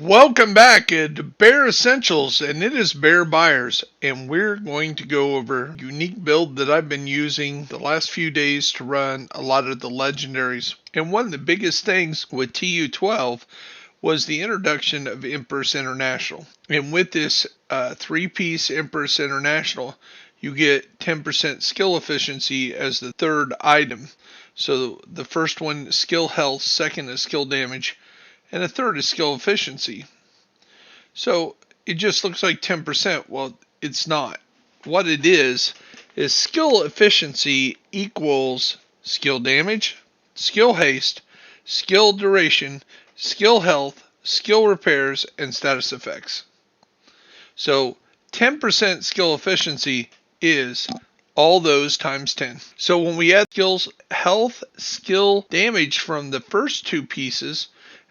Welcome back to Bear Essentials, and it is Bear Buyers, and we're going to go over a unique build that I've been using the last few days to run a lot of the legendaries. And one of the biggest things with TU12 was the introduction of Empress International. And with this three-piece Empress International, you get 10% skill efficiency as the third item. So the first one is skill health, second is skill damage, and a third is skill efficiency. So it just looks like 10%. Well, it's not. What it is skill efficiency equals skill damage, skill haste, skill duration, skill health, skill repairs, and status effects. So 10% skill efficiency is all those times 10. So when we add skills health, skill damage from the first two pieces,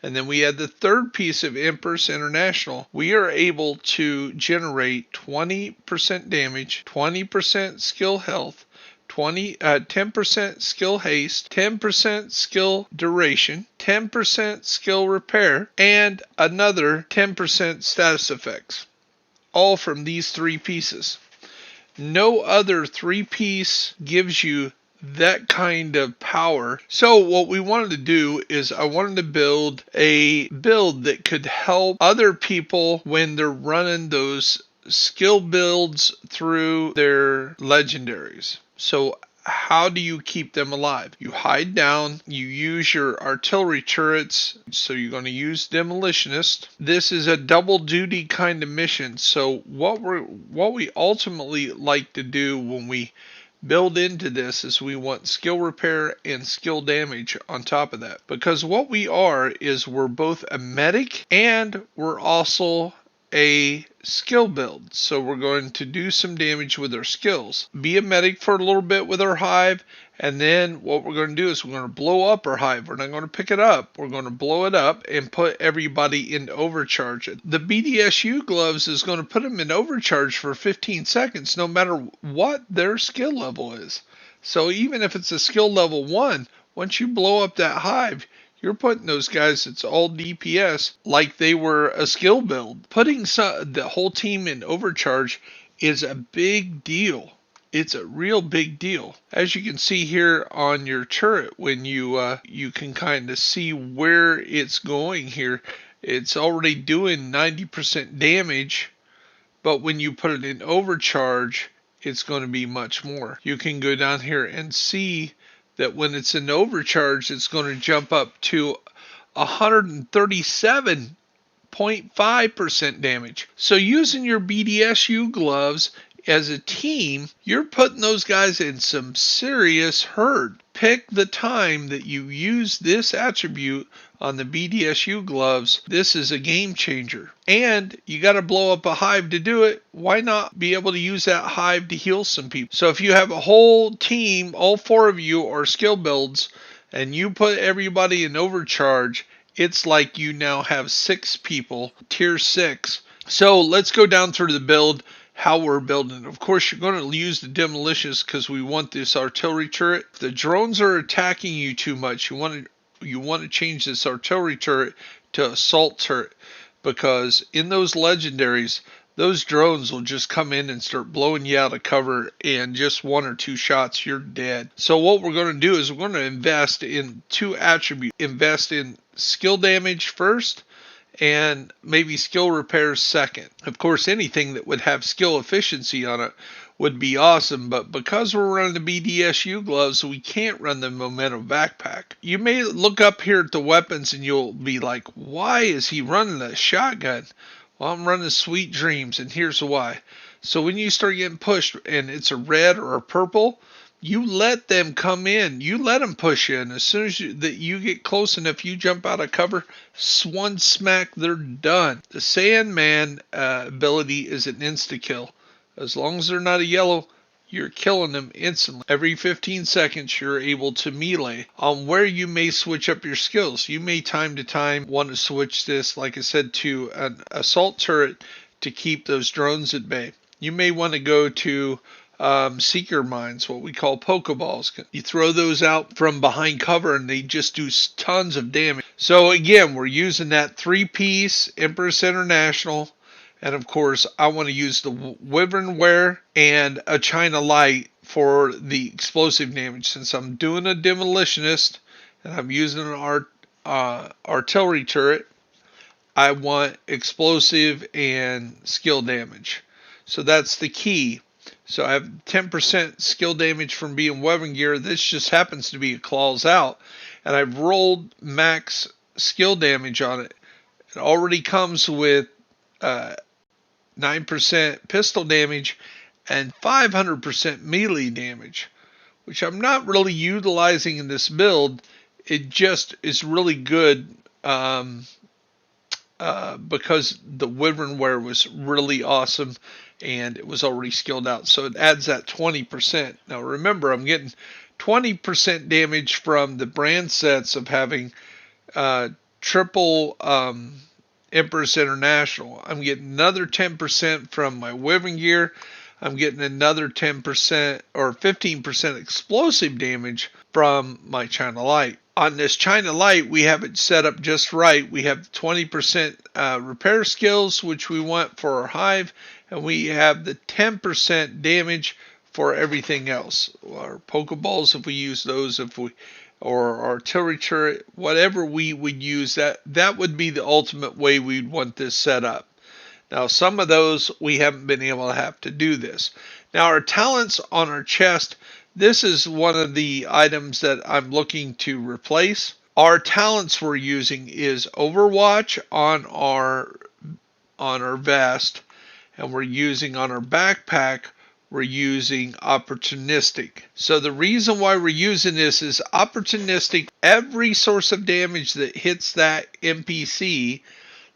and then we add the third piece of Empress International, we are able to generate 20% damage, 20% skill health, 10% skill haste, 10% skill duration, 10% skill repair, and another 10% status effects. All from these three pieces. No other three-piece gives you that kind of power. So what we wanted to do is I wanted to build a build that could help other people when they're running those skill builds through their legendaries. So how do you keep them alive? You hide down, you use your artillery turrets, so you're going to use demolitionist. This is a double duty kind of mission. So what we ultimately like to do when we build into this is we want skill repair and skill damage on top of that, because what we are is we're both a medic and we're also a skill build. So we're going to do some damage with our skills, be a medic for a little bit with our hive, and then what we're going to do is we're going to blow up our hive. We're not going to pick it up, we're going to blow it up and put everybody in overcharge. The BTSU gloves is going to put them in overcharge for 15 seconds no matter what their skill level is. So even if it's a skill level 1, once you blow up that hive, you're putting those guys, it's all DPS, like they were a skill build. Putting the whole team in overcharge is a big deal. It's a real big deal. As you can see here on your turret, when you can kind of see where it's going here, it's already doing 90% damage, but when you put it in overcharge, it's going to be much more. You can go down here and see that when it's in overcharge, it's going to jump up to 137.5% damage. So using your BTSU gloves as a team, you're putting those guys in some serious hurt. Pick the time that you use this attribute on the BTSU gloves. This is a game changer. And you got to blow up a hive to do it. Why not be able to use that hive to heal some people? So if you have a whole team, all 4 of you are skill builds, and you put everybody in overcharge, it's like you now have 6 people, tier 6. So let's go down through the build, how we're building. Of course, you're going to use the demolitions because we want this artillery turret. If the drones are attacking you too much, you want to change this artillery turret to assault turret, because in those legendaries, those drones will just come in and start blowing you out of cover, and just 1 or 2 shots, you're dead. So what we're going to do is we're going to invest in 2 attributes. Invest in skill damage first, and maybe skill repairs second. Of course, anything that would have skill efficiency on it would be awesome, but because we're running the BTSU gloves, we can't run the momentum backpack. You may look up here at the weapons and you'll be like, why is he running a shotgun? Well, I'm running Sweet Dreams, and here's why. So when you start getting pushed and it's a red or a purple, you let them come in. You let them push in. As soon as you get close enough, you jump out of cover, one smack, they're done. The Sandman ability is an insta-kill. As long as they're not a yellow, you're killing them instantly. Every 15 seconds, you're able to melee. On where you may switch up your skills. You may time to time want to switch this, like I said, to an assault turret to keep those drones at bay. You may want to go to seeker mines, what we call Pokeballs. You throw those out from behind cover and they just do tons of damage. So again, we're using that 3-piece Empress International. And of course, I want to use the Wyvern Ware and a China Light for the explosive damage. Since I'm doing a demolitionist and I'm using an artillery turret, I want explosive and skill damage. So that's the key. So I have 10% skill damage from being weapon gear. This just happens to be a claws out. And I've rolled max skill damage on it. It already comes with 9% pistol damage and 500% melee damage, which I'm not really utilizing in this build. It just is really good because the Wyvern Ware was really awesome and it was already skilled out. So it adds that 20%. Now remember, I'm getting 20% damage from the brand sets of having triple Empress International. I'm getting another 10% from my Wyvern gear. I'm getting another 10% or 15% explosive damage from my China Light. On this China Light, we have it set up just right. We have 20% repair skills, which we want for our hive, and we have the 10% damage for everything else. Our Pokeballs, if we use those, or artillery turret, whatever we would use, that would be the ultimate way we'd want this set up. Now, some of those we haven't been able to have to do this. Now, our talents on our chest, this is one of the items that I'm looking to replace. Our talents we're using is Overwatch on our vest, and we're using on our backpack, we're using opportunistic. So the reason why we're using this is opportunistic. Every source of damage that hits that NPC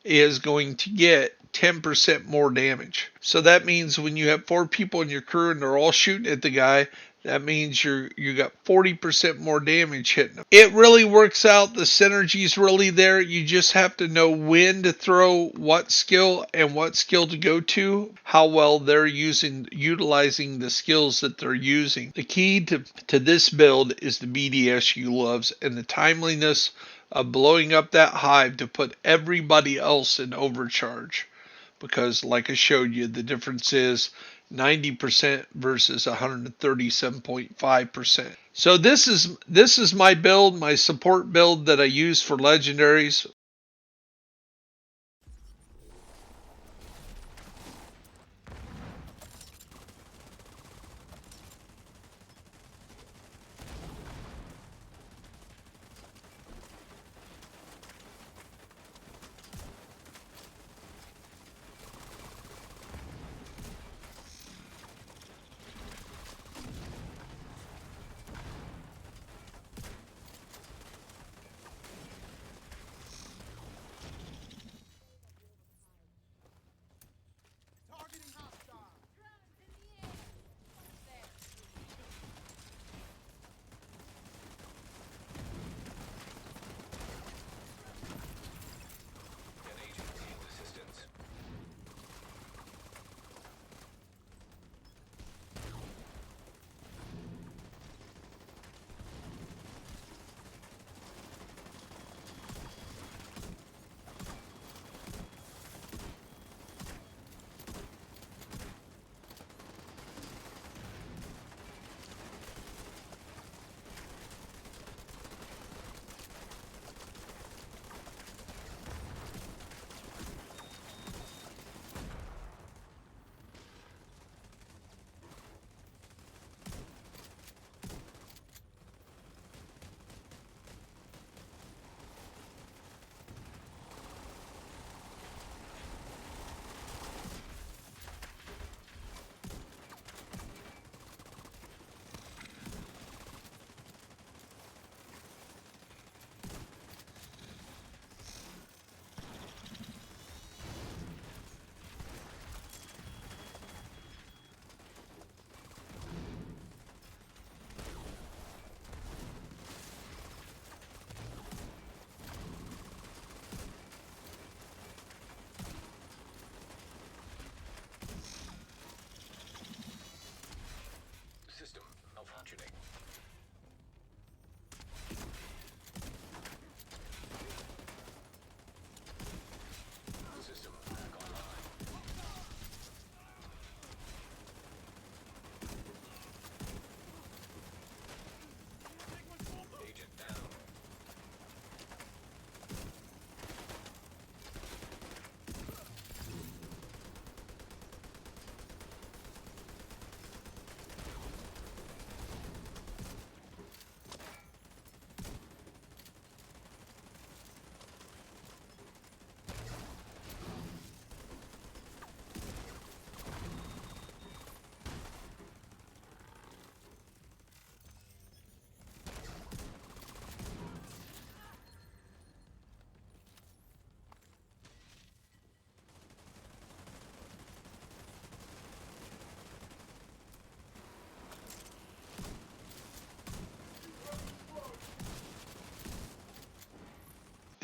is going to get 10% more damage. So that means when you have 4 people in your crew and they're all shooting at the guy, that means you got 40% more damage hitting them. It really works out. The synergy's really there. You just have to know when to throw what skill and what skill to go to, how well they're utilizing the skills that they're using. The key to this build is the BTSU loves and the timeliness of blowing up that hive to put everybody else in overcharge. Because like I showed you, the difference is 90% versus 137.5%. So this is my build, my support build that I use for legendaries.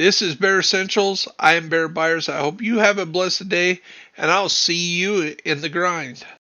This is Bear Essentials. I am Bear Buyers. I hope you have a blessed day, and I'll see you in the grind.